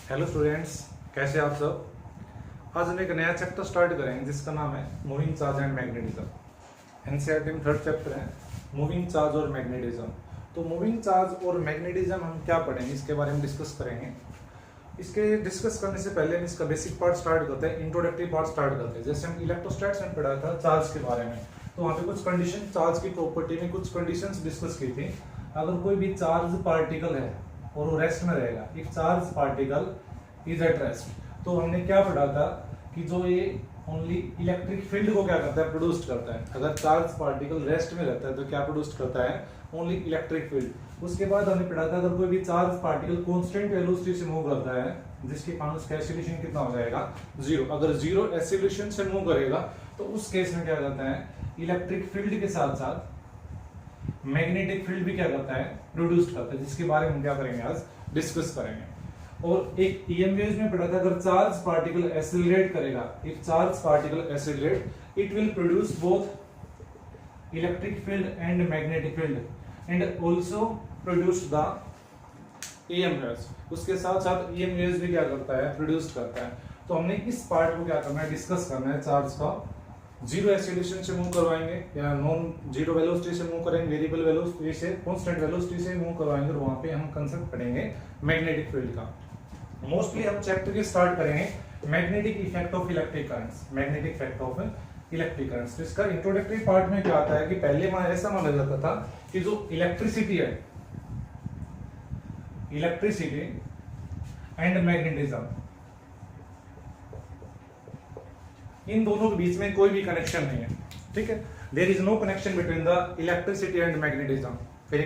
Hello students, कैसे आप सब। आज हम एक नया चैप्टर स्टार्ट करेंगे जिसका नाम है moving charge and magnetism. NCERT में थर्ड चैप्टर है मूविंग चार्ज और मैग्नेटिज्म। तो मूविंग चार्ज और मैग्नेटिज्म हम क्या पढ़ेंगे इसके बारे में डिस्कस करेंगे। इसके डिस्कस करने से पहले हम इसका बेसिक पार्ट स्टार्ट करते हैं, इंट्रोडक्टरी पार्ट स्टार्ट करते हैं। जैसे हम इलेक्ट्रोस्टैट्स में पढ़ा था चार्ज के बारे में, तो वहाँ पे कुछ कंडीशन, चार्ज की प्रॉपर्टी में कुछ कंडीशंस डिस्कस की थी। अगर कोई भी चार्ज पार्टिकल है और वो रेस्ट में रहेगा, if charge particle is at rest, तो हमने क्या पढ़ा था कि जो ये ओनली इलेक्ट्रिक फील्ड को क्या करता है, प्रोड्यूस करता है। अगर चार्ज पार्टिकल रेस्ट में रहता है तो क्या प्रोड्यूस करता है, ओनली इलेक्ट्रिक फील्ड। उसके बाद हमने पढ़ा था अगर कोई भी चार्ज पार्टिकल कांस्टेंट वेलोसिटी से मूव करता है, जिसके कारण उसका एक्सीलरेशन कितना हो जाएगा, जीरो। अगर जीरो एक्सीलरेशन से मूव करेगा तो उस केस में क्या करता है, इलेक्ट्रिक फील्ड के साथ साथ मैग्नेटिक फील्ड भी क्या करता है, प्रोड्यूस करता है, जिसके बारे में हम क्या करेंगे, आज डिस्कस करेंगे। और एक ईएम वेव्स में पढ़ा था अगर चार्ज पार्टिकल एक्सेलरेट करेगा, if charge particle accelerate it will produce both electric field and magnetic field and also produce the EM waves. उसके साथ साथ ईएम वेव्स भी क्या करता है, प्रोड्यूस करता है। तो हमने इस पार्ट को क्या करना है, डिस्कस करना है। चार्ज का जीरो एक्सीलरेशन से मूव करवाएंगे या नॉन जीरो वेलोसिटी से मूव करेंगे, वेरिएबल वेलोसिटी से, कांस्टेंट वेलोसिटी से मूव करवाएंगे, और वहां पे हम कंसेप्ट पढ़ेंगे मैग्नेटिक फील्ड का। मोस्टली हम चैप्टर के स्टार्ट करेंगे magnetic effect of electric currents, magnetic effect of electric currents. तो इसका इंट्रोडक्टरी पार्ट में क्या आता है कि पहले ऐसा माना जाता था कि जो इलेक्ट्रिसिटी है, इलेक्ट्रिसिटी एंड मैग्नेटिज्म, इन दोनों के बीच में कोई भी कनेक्शन नहीं है, ठीक है। There is no connection between the electricity and magnetism. फिर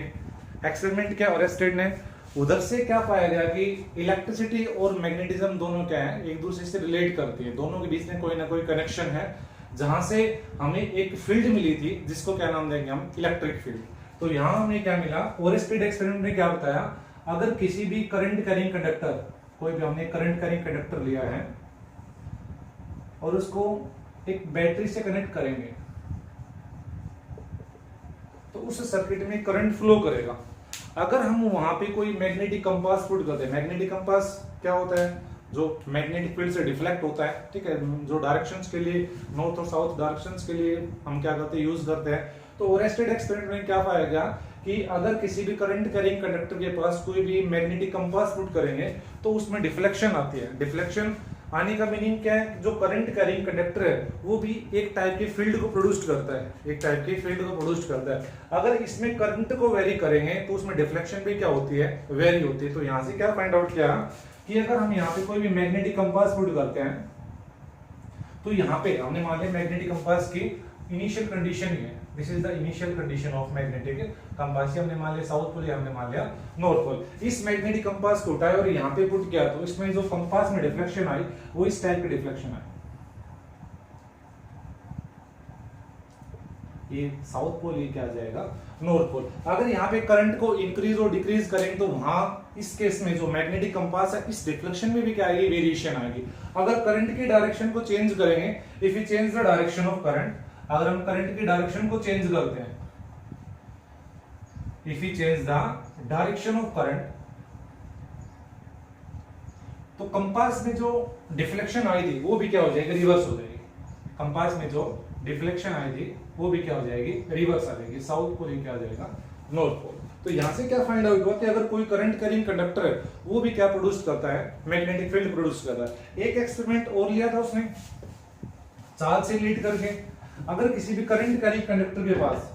एक्सपेरिमेंट किया और स्टेट ने उधर से क्या पाया गया कि इलेक्ट्रिसिटी और मैग्नेटिज्म दोनों क्या है, एक दूसरे से रिलेट करती है, दोनों के बीच में कोई ना कोई कनेक्शन है, जहां से हमें एक फील्ड मिली थी जिसको क्या नाम देंगे हम, इलेक्ट्रिक फील्ड। तो यहां हमें क्या मिला, और स्टेट एक्सपेरिमेंट ने क्या बताया, अगर किसी भी करंट कैरिंग कंडक्टर, कोई भी हमने करंट कैरिंग कंडक्टर लिया है और उसको एक बैटरी से कनेक्ट करेंगे तो उस सर्किट में करंट फ्लो करेगा। अगर हम वहां पे कोई मैग्नेटिक कंपास पुट करते हैं, मैग्नेटिक कंपास क्या होता है, जो मैग्नेटिक फील्ड से डिफ्लेक्ट होता है, ठीक है, जो डायरेक्शंस के लिए, नॉर्थ और साउथ डायरेक्शंस के लिए हम क्या करते हैं, यूज करते हैं। तो ओरेस्टेड एक्सपेरिमेंट में क्या पाया गया कि अगर किसी भी करंट कैरिंग कंडक्टर के पास कोई भी मैग्नेटिक कंपास पुट करेंगे तो उसमें डिफ्लेक्शन आती है। डिफ्लेक्शन आने का मीनिंग क्या है, जो करंट कैरिंग कंडक्टर है वो भी एक टाइप के फील्ड को प्रोड्यूस करता है, एक टाइप के फील्ड को प्रोड्यूस करता है। अगर इसमें करंट को वेरी करेंगे तो उसमें डिफ्लेक्शन भी क्या होती है, वेरी होती है। तो यहां से क्या फाइंड आउट किया कि अगर हम यहाँ पे कोई भी मैग्नेटिक कंपास पुट करते हैं तो यहाँ पे हमने मान लिया मैग्नेटिक कंपास की इनिशियल कंडीशन ही है, this is the initial condition of magnetic compass. हमने मान लिया साउथ पोल, हमने मान लिया नॉर्थ पोल। इस मैग्नेटिक कंपास को उठाया और यहाँ पे पुट किया तो इसमें जो कंपास में डिफ्लेक्शन आई वो इस टाइप की डिफ्लेक्शन आई, ये साउथ पोल, ये क्या आ जाएगा, नॉर्थ पोल। अगर यहाँ पे करंट को इंक्रीज और डिक्रीज करेंगे तो वहां इस केस में जो मैग्नेटिक कंपास है इस डिफ्लेक्शन में भी क्या आएगी, वेरिएशन आएगी। अगर करंट की डायरेक्शन को चेंज करेंगे, if you change the direction of current, अगर हम करंट की डायरेक्शन को चेंज करते हैं, if you change the direction of current, तो कंपास में जो डिफ्लेक्शन आई थी वो भी क्या हो जाएगी, रिवर्स हो जाएगी। कंपास में जो डिफ्लेक्शन आई थी वो भी क्या हो जाएगी, रिवर्स आ जाएगी। साउथ पोल क्या आ जाएगा, नॉर्थ पोल। तो यहां से क्या फाइंड आउट हुआ कि अगर कोई करंट कैरिंग कंडक्टर है वो भी क्या प्रोड्यूस करता है, मैग्नेटिक फील्ड प्रोड्यूस करता है। एक एक्सपेरिमेंट और लिया था उसने चार्ज से लीड करके, अगर किसी भी करंट कैरिंग कंडक्टर के पास,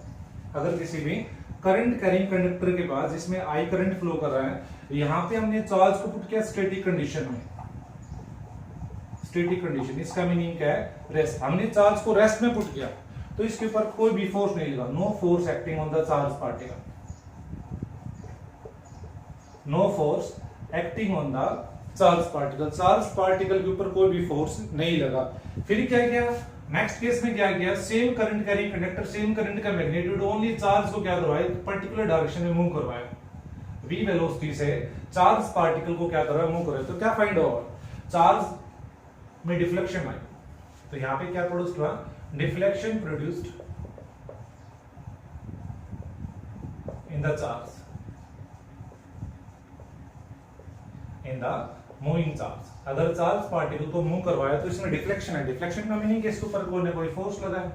अगर किसी भी करंट कैरिंग कंडक्टर के पास जिसमें आई करंट फ्लो कर रहा है, यहां पे हमने चार्ज को पुट किया स्टैटिक कंडीशन में, स्टैटिक कंडीशन, इसका मीनिंग क्या है, रेस्ट। हमने चार्ज को रेस्ट में पुट किया तो इसके ऊपर कोई भी फोर्स नहीं लगा, no force acting on the charge particle, no force acting on the charge particle, charge particle के ऊपर कोई भी फोर्स नहीं लगा। फिर क्या किया, नेक्स्ट केस में क्या किया, same current carrying conductor, same current का मैग्नीट्यूड, ओनली चार्ज को क्या करवाया, पर्टिकुलर डायरेक्शन में मूव करवाया, v वेलोसिटी से चार्ज पार्टिकल को क्या कर रहा है, मूव कर रहा है। तो क्या फाइंड होगा, चार्ज में डिफ्लेक्शन आई, तो यहां पे क्या प्रोड्यूस हुआ, deflection produced in the charge, in the moving charge, अगर चार्ज पार्टिकल को मूव करवाया तो इसमें डिफ्लेक्शन है। डिफ्लेक्शन का मीनिंग इसके ऊपर कोई ना कोई फोर्स लगा है,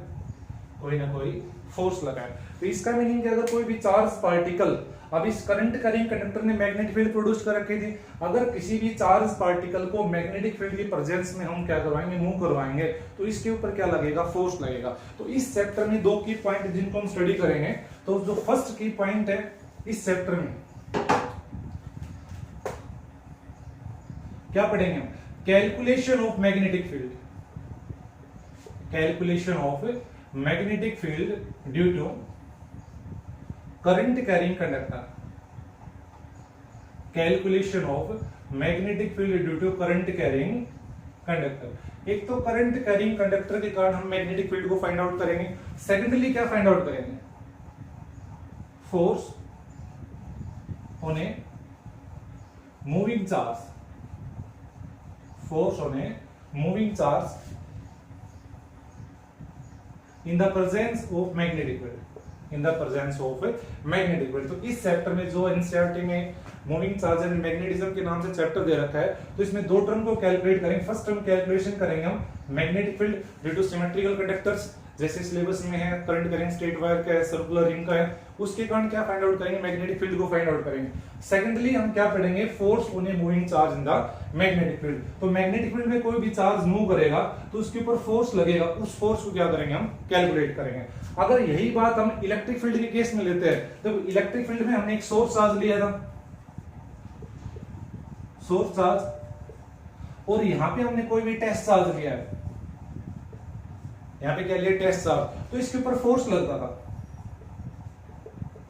कोई ना कोई फोर्स लगा है। तो इसका मीनिंग है अगर कोई भी चार्ज पार्टिकल, अब इस करंट कैरिंग कंडक्टर ने मैग्नेटिक फील्ड प्रोड्यूस कर रखी थी, अगर किसी भी चार्ज पार्टिकल को मैग्नेटिक फील्ड की प्रेजेंस में हम क्या करवाएंगे, मूव करवाएंगे, तो इसके ऊपर क्या लगेगा, फोर्स लगेगा। तो इस चैप्टर में दो की पॉइंट जिनको हम स्टडी करेंगे। तो जो फर्स्ट की पॉइंट है इस चैप्टर में क्या पढ़ेंगे हम, calculation of magnetic field, calculation of magnetic field due to current carrying conductor, calculation of magnetic field due to current carrying conductor. एक तो करंट कैरिंग कंडक्टर के कारण हम मैग्नेटिक फील्ड को फाइंड आउट करेंगे, सेकेंडली क्या फाइंड आउट करेंगे, force on a moving charge, force on a moving charge in the presence of magnetic field, in the presence of magnetic field। तो इस chapter में जो एनसीईआरटी में moving charge and magnetism के नाम से चैप्टर दे रखा है, तो इसमें दो टर्म को कैलकुलेट करेंगे। फर्स्ट टर्म कैलकुलेशन करेंगे हम magnetic field due two symmetrical conductors, जैसे सिलेबस में है करंट कैरिंग स्ट्रेट वायर का है, सर्कुलर रिंग का है, उसके कारण क्या फाइंड आउट करेंगे, मैग्नेटिक फील्ड को फाइंड आउट करेंगे। सेकेंडली हम क्या पढ़ेंगे, force on a moving charge in the magnetic field. तो मैग्नेटिक फील्ड में कोई भी चार्ज मूव करेगा तो उसके ऊपर फोर्स लगेगा, उस फोर्स को क्या करेंगे, हम कैलकुलेट करेंगे। अगर यही बात हम इलेक्ट्रिक फील्ड के केस में लेते हैं, तो इलेक्ट्रिक फील्ड में हमने एक सोर्स चार्ज लिया था, सोर्स चार्ज, और यहां पे हमने कोई भी टेस्ट चार्ज लिया है, यहां पे क्या लिया, टेस्ट चार्ज, तो इसके ऊपर फोर्स लगता था,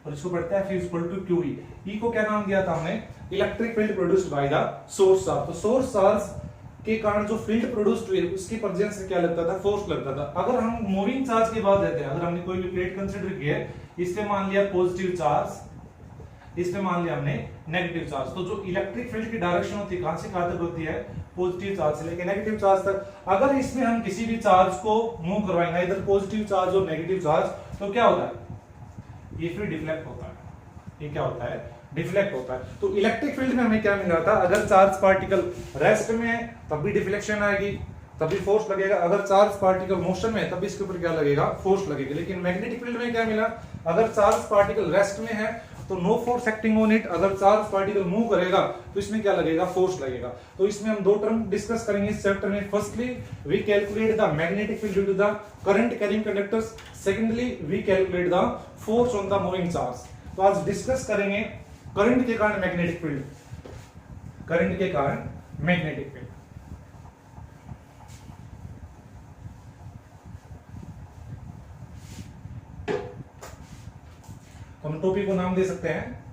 और इसको पढ़ते हैं F equal to QE। E को क्या नाम दिया था हमने, electric field produced by the source charge. तो सोर्स चार्ज के कारण जो फील्ड प्रोड्यूस्ड हुई उसकी प्रेजेंस से क्या लगता था, फोर्स लगता था। अगर हम मूविंग चार्ज की बात लेते हैं, अगर हमने कोई भी प्लेट कंसीडर की है, इसमें मान लिया पॉजिटिव चार्ज, इसमें मान लिया हमने नेगेटिव चार्ज, तो जो इलेक्ट्रिक फील्ड की डायरेक्शन होती है कहां से कहां तक होती है, पॉजिटिव चार्ज से लेकर नेगेटिव चार्ज तक। अगर इसमें हम किसी भी चार्ज को मूव करवाएंगे, इधर पॉजिटिव चार्ज और नेगेटिव चार्ज, तो क्या होता है, ये फिर डिफ्लेक्ट होता है, ये क्या होता है, डिफ्लेक्ट होता है। तो इलेक्ट्रिक फील्ड में हमें क्या मिल रहा था, अगर चार्ज पार्टिकल रेस्ट में है तब भी डिफ्लेक्शन आएगी, तभी फोर्स लगेगा, अगर चार्ज पार्टिकल मोशन में है तब इसके ऊपर क्या लगेगा, फोर्स लगेगी। लेकिन मैग्नेटिक फील्ड में क्या मिला, अगर चार्ज पार्टिकल रेस्ट में है तो no force acting on it, अगर चार्ज पार्टिकल मूव करेगा तो इसमें क्या लगेगा, फोर्स लगेगा। तो इसमें हम दो टर्म डिस्कस करेंगे इस चैप्टर में। Firstly we calculate the magnetic field due to the current carrying conductors, secondly we calculate the force on the moving charge. तो आज डिस्कस करेंगे करंट के कारण मैग्नेटिक फील्ड, करंट के कारण मैग्नेटिक फील्ड। तो हम टॉपिक को नाम दे सकते हैं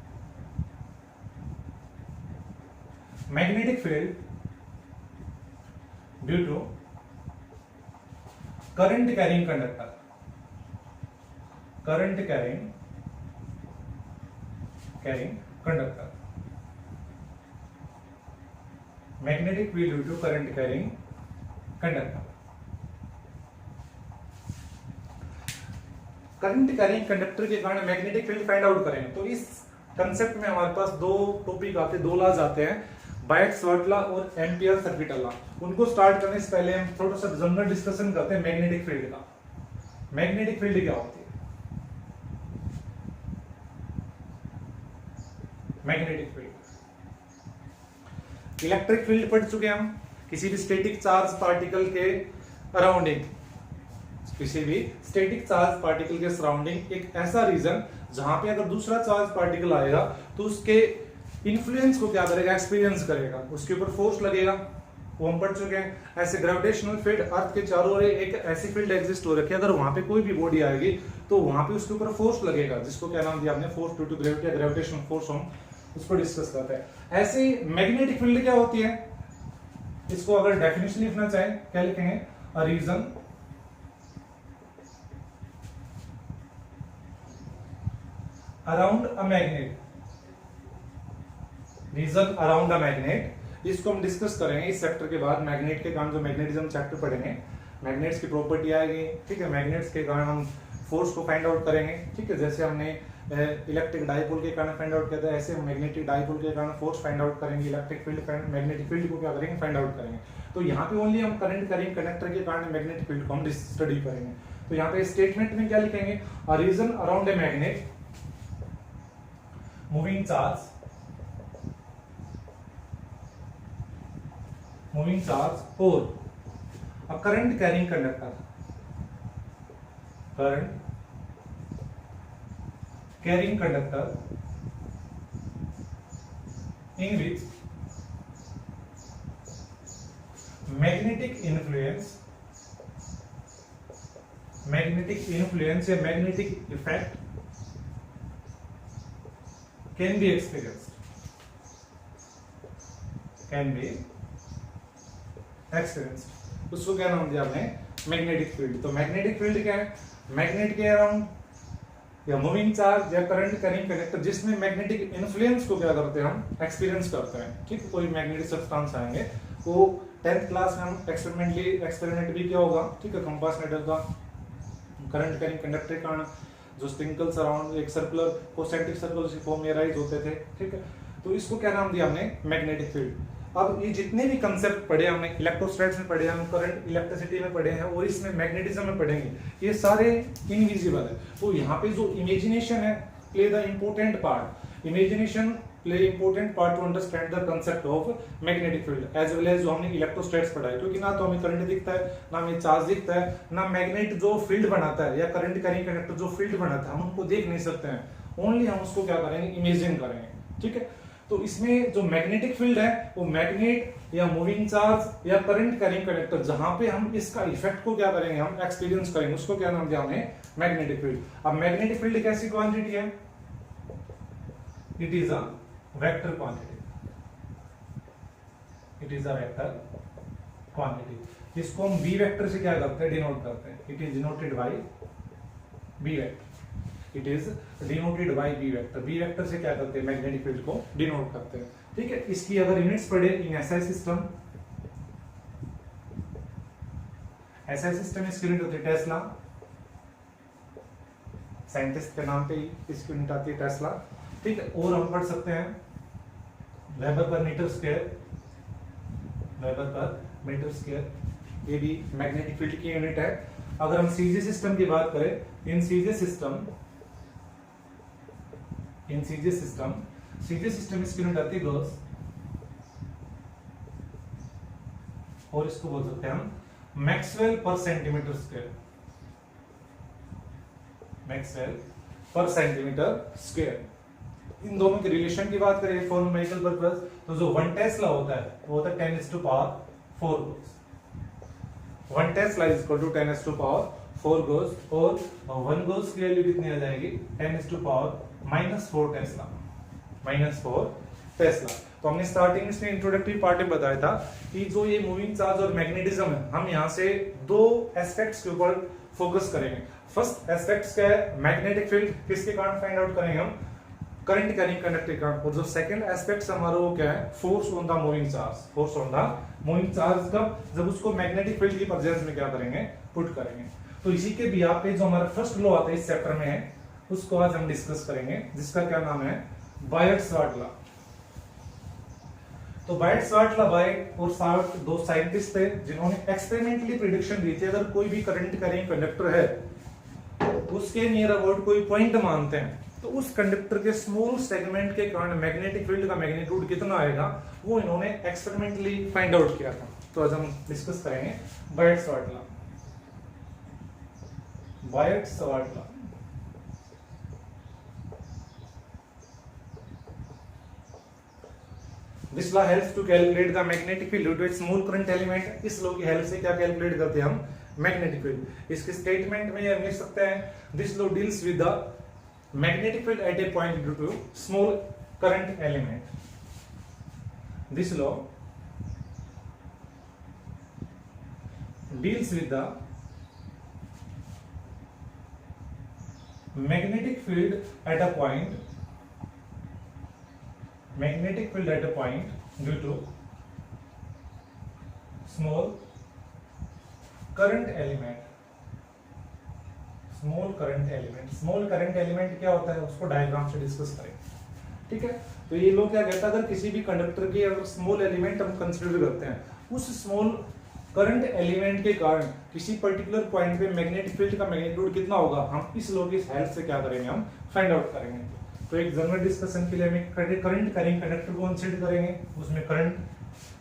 magnetic field due to current carrying conductor, current carrying conductor, magnetic field due to current carrying conductor. Current carrying conductor के कारण मैग्नेटिक फील्ड फाइंड आउट करेंगे। तो इस कंसेप्ट में हमारे पास दो टॉपिक आते हैं, दो लॉज आते हैं, बायक्स-वर्ट लॉ और एम्पियर सर्किट लॉ। उनको स्टार्ट करने से पहले हम थोड़ा सा जनरल डिस्कशन करते हैं मैग्नेटिक फील्ड का। मैग्नेटिक फील्ड क्या होती है, मैग्नेटिक फील्ड, इलेक्ट्रिक फील्ड पढ़ चुके हम, किसी भी स्टैटिक चार्ज पार्टिकल के अराउंडिंग, किसी भी स्टैटिक चार्ज पार्टिकल के सराउंडिंग एक ऐसा रीजन जहां पे अगर दूसरा चार्ज पार्टिकल आएगा तो उसके इन्फ्लुएंस को क्या करेगा, एक्सपीरियंस करेगा, उसके ऊपर फोर्स लगेगा, वो हम पढ़ चुके हैं। ऐसे ग्रेविटेशनल फील्ड, अर्थ के चारों ओर एक ऐसी फील्ड एग्जिस्ट हो रखी है, अगर वहां पे कोई भी बॉडी आएगी तो वहां पे उसके ऊपर फोर्स लगेगा, जिसको क्या नाम दिया हमने, फोर्स ड्यू टू ग्रेविटी या ग्रेविटेशनल फोर्स, हम उसको डिस्कस करते हैं। ऐसे मैग्नेटिक फील्ड क्या होती है, इसको अगर डेफिनेशन लिखना चाहें क्या लिखेंगे, a region around a magnet, region around a magnet. इसको हम डिस्कस करेंगे इस चैप्टर के बाद। मैग्नेट के कारण जो मैग्नेटिज्म चैप्टर पढ़ेंगे, मैग्नेट्स की प्रॉपर्टी आएगी, ठीक है, मैग्नेट्स के कारण हम फोर्स को फाइंड आउट करेंगे, ठीक है, जैसे हमने इलेक्ट्रिक डाइपोल के कारण फाइंड आउट करते हैं, ऐसे मैग्नेटिक डाइपोल के कारण फोर्स फाइंड आउट करेंगे, electric field current magnetic field को क्या करेंगे फाइंड आउट करेंगे। तो यहाँ पे ओनली हम करंट करेंगे कंडक्टर के कारण मैग्नेटिक फील्ड को हम स्टडी करेंगे। तो यहाँ पे स्टेटमेंट में क्या लिखेंगे, a region around a magnet moving charge और a current carrying conductor in which magnetic influence या magnetic effect can be experienced उसको क्या नाम दिया आपने, मैग्नेटिक फील्ड। तो मैग्नेटिक फील्ड क्या है, मैग्नेट के अराउंड या मूविंग चार्ज या करंट करिंग कंडक्टर जिसमें मैग्नेटिक इन्फ्लुएंस को क्या करते हैं हम एक्सपीरियंस करते हैं। ठीक, कोई मैग्नेटिक सब्सटेंस आएंगे वो 10th क्लास में हम एक्सपेरिमेंट भी किया होगा। ठीक है, कंपास मेटल का करंट करिंग कंडक्टर के कारण जो स्प्रिंकल्स अराउंड एक सर्कुलर कॉन्सेंट्रिक सर्कल फॉर्म में राइज होते थे। ठीक है, तो इसको क्या नाम दिया हमने, मैग्नेटिक फील्ड। अब ये जितने भी कंसेप्ट पढ़े हमने, इलेक्ट्रोस्टैटिक्स में पढ़े, हम करंट इलेक्ट्रिसिटी में पढ़े हैं और इसमें मैग्नेटिज्म में पढ़ेंगे, ये सारे इनविजिबल है। तो यहाँ पे जो इमेजिनेशन है play the important part, imagination play important part to understand the concept of magnetic field as well as जो हमने इलेक्ट्रोस्टैटिक्स पढ़ा है। क्योंकि ना तो हमें करंट दिखता है, ना हमें चार्ज दिखता है, ना मैग्नेट जो फील्ड बनाता है या करंट करिंग कंडक्टर जो फील्ड बनाता है हम उनको देख नहीं सकते हैं, ओनली हम उसको क्या करेंगे, इमेजिन करेंगे। ठीक है, तो इसमें जो मैग्नेटिक फील्ड है वो मैग्नेट या मूविंग चार्ज या करंट करिंग कंडक्टर जहां पे हम इसका इफेक्ट को क्या करेंगे, हम एक्सपीरियंस करेंगे, उसको क्या नाम दिया हमने, मैग्नेटिक फील्ड। अब मैग्नेटिक फील्ड एक ऐसी क्वांटिटी है, it is a vector quantity, इसको हम बी वेक्टर से क्या करते हैं, डिनोट करते हैं। It is denoted by B vector, it is denoted by B vector. B vector से क्या करते हैं, मैग्नेटिक फील्ड को डिनोट करते हैं। ठीक है, इसकी अगर यूनिट्स पढ़े इन एसआई सिस्टम, इसकी यूनिट होती है टेस्ला, साइंटिस्ट के नाम पे ही इसकी यूनिट आती है टेस्ला। ठीक है, और हम पढ़ सकते हैं वेबर पर मीटर स्क्वायर, ये भी मैग्नेटिक फील्ड की यूनिट है। अगर हम सीजे सिस्टम की बात करें, इन सीजे सिस्टम इसकी यूनिट आती है गॉस, और इसको बोल सकते हैं हम मैक्सवेल पर सेंटीमीटर स्क्वायर। इन दोनों के रिलेशन की बात करें फॉर न्यूमेरिकल पर्पस, तो जो 1 टेस्ला होता है वो होता है 10⁴ gauss. 1 tesla is equal to 10⁴ gauss, और 1 गॉस की वैल्यू कितनी आ जाएगी, 10⁻⁻⁴ टेस्ला। तो हमने स्टार्टिंग में इंट्रोडक्टरी पार्ट में बताया था कि जो ये मूविंग चार्ज और मैग्नेटिज्म है, हम यहाँ से दो एस्पेक्ट्स के ऊपर फोकस करेंगे। फर्स्ट एस्पेक्ट क्या है, मैग्नेटिक फील्ड, किसके कारण फाइंड आउट करेंगे हम, करंट कैरिंग कंडक्टर का। और जो सेकंड एस्पेक्ट हमारा वो क्या है, force on the moving charge कब, जब उसको मैग्नेटिक फील्ड की प्रेजेंस में क्या करेंगे, पुट करेंगे। तो इसी के बिहाफ पे जो हमारा फर्स्ट लॉ आता है इस चैप्टर में, उसको आज हम डिस्कस करेंगे, जिसका क्या नाम है, बायट-सवार्ट लॉ। तो बायट-सवार्ट लॉ, बायट और सवार्ट दो साइंटिस्ट थे जिन्होंने एक्सपेरिमेंटली प्रेडिक्शन दी थी, अगर कोई भी करंट कैरिंग कंडक्टर है उसके नियर अबाउट कोई पॉइंट मानते हैं तो उस कंडक्टर के स्मॉल सेगमेंट के कारण मैग्नेटिक फील्ड का मैग्नीट्यूड कितना आएगा, वो इन्होंने एक्सपेरिमेंटली फाइंड आउट किया था। तो आज हम डिस्कस करेंगे बायट-सवार्ट law. This law helps to calculate the magnetic field due to its small current element। इस लॉ की हेल्प से क्या कैलकुलेट करते हैं हम, मैग्नेटिक फील्ड। इसके स्टेटमेंट में हम लिख सकते हैं, this law deals with the magnetic field at a point due to small current element। This law deals with the magnetic field at a point due to small current element small current element. Small current element क्या होता है उसको diagram से discuss करेंगे, ठीक है। तो ये लोग क्या कहता है, अगर किसी भी कंडक्टर के अगर स्मॉल एलिमेंट हम कंसीडर करते हैं, उस स्मॉल करंट एलिमेंट के कारण किसी पर्टिकुलर पॉइंट पे मैग्नेटिक फील्ड का मैग्नीट्यूड कितना होगा, हम इस लॉ की हेल्प से क्या करेंगे, हम फाइंड आउट करेंगे। तो एक जनरल डिस्कशन के लिए हम करंट कैरिंग कंडक्टर को कंसीडर करेंगे, उसमें करंट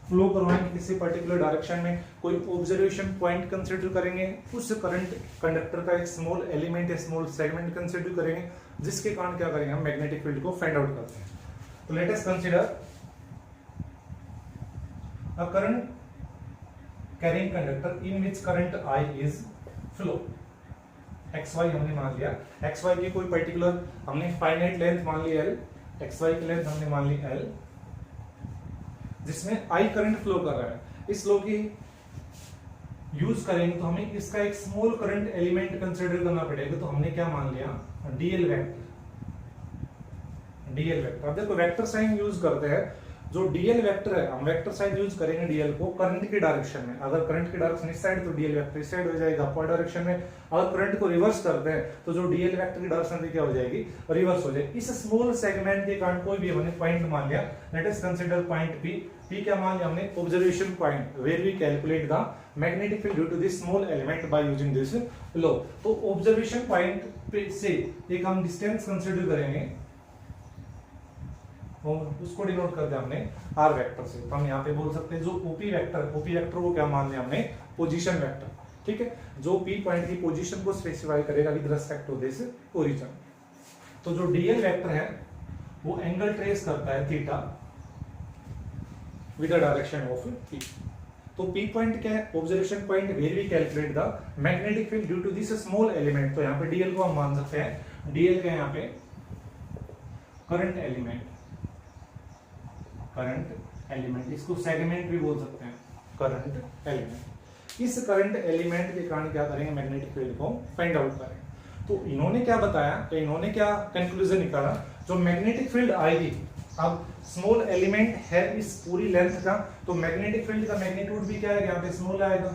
फ्लो करवाएंगे किसी पर्टिकुलर डायरेक्शन में, कोई ऑब्जर्वेशन पॉइंट कंसीडर करेंगे, उस करंट कंडक्टर का एक स्मॉल एलिमेंट या स्मॉल सेगमेंट कंसीडर करेंगे, जिसके कारण क्या करेंगे, हम मैग्नेटिक फील्ड को फाइंड आउट करते हैं। तो late us consider a current carrying conductor in which current I is flow. XY हमने मान लिया, XY की कोई पर्टिकुलर हमने फाइनाइट लेंथ मान ली L, XY की लेंथ हमने मान ली L, जिसमें I करंट फ्लो कर रहा है। इस लॉ की यूज करेंगे तो हमें इसका एक स्मॉल करंट एलिमेंट कंसीडर करना पड़ेगा। तो हमने क्या मान लिया, डीएल वेक्टर। डीएल वेक्टर, अब देखो वेक्टर साइन यूज करते हैं, जो डीएल वेक्टर है हम वेक्टर साइन यूज करेंगे डीएल को करंट की डायरेक्शन में। अगर करंट की डायरेक्शन इस साइड तो डीएल वेक्टर इस साइड हो जाएगा अपर डायरेक्शन में। अगर करंट को रिवर्स करते हैं तो जो डीएल वेक्टर की डायरेक्शन थी क्या हो जाएगी, रिवर्स हो जाएगी। इस स्मॉल सेगमेंट के कारण कोई भी हमने पॉइंट मान लिया, let us consider point P. P क्या मान लिया हमने, observation point where we calculate the magnetic field due to this small element by using this law. तो ऑब्जर्वेशन पॉइंट से एक हम डिस्टेंस कंसीडर करेंगे और उसको डिनोट करते हैं हमने आर वेक्टर से। तो हम यहाँ पे बोल सकते हैं जो ओपी वेक्टर, ओपी वेक्टर को क्या मान लिया हमने, पोजीशन वेक्टर, ठीक है, जो पी पॉइंट की पोजीशन को स्पेसिफाई करेगा with respect to this origin. तो जो डीएल वेक्टर है वो एंगल ट्रेस करता है theta with the direction of P. तो पी पॉइंट क्या है, observation point where we calculate the magnetic field due to this small element. तो यहाँ पे डीएल को हम मान सकते हैं, डीएल का यहाँ पे करंट एलिमेंट, करंट एलिमेंट, इसको सेगमेंट भी बोल सकते हैं, करंट एलिमेंट। इस करंट एलिमेंट के कारण क्या करेंगे, मैग्नेटिक फील्ड को फाइंड आउट करेंगे। तो इन्होंने क्या बताया, कि इन्होंने क्या कंक्लूजन निकाला, जो मैग्नेटिक फील्ड आएगी, अब स्मॉल एलिमेंट है इस पूरी लेंथ का, तो मैग्नेटिक फील्ड का मैग्नीट्यूड भी क्या आएगा, यहाँ पे स्मॉल आएगा।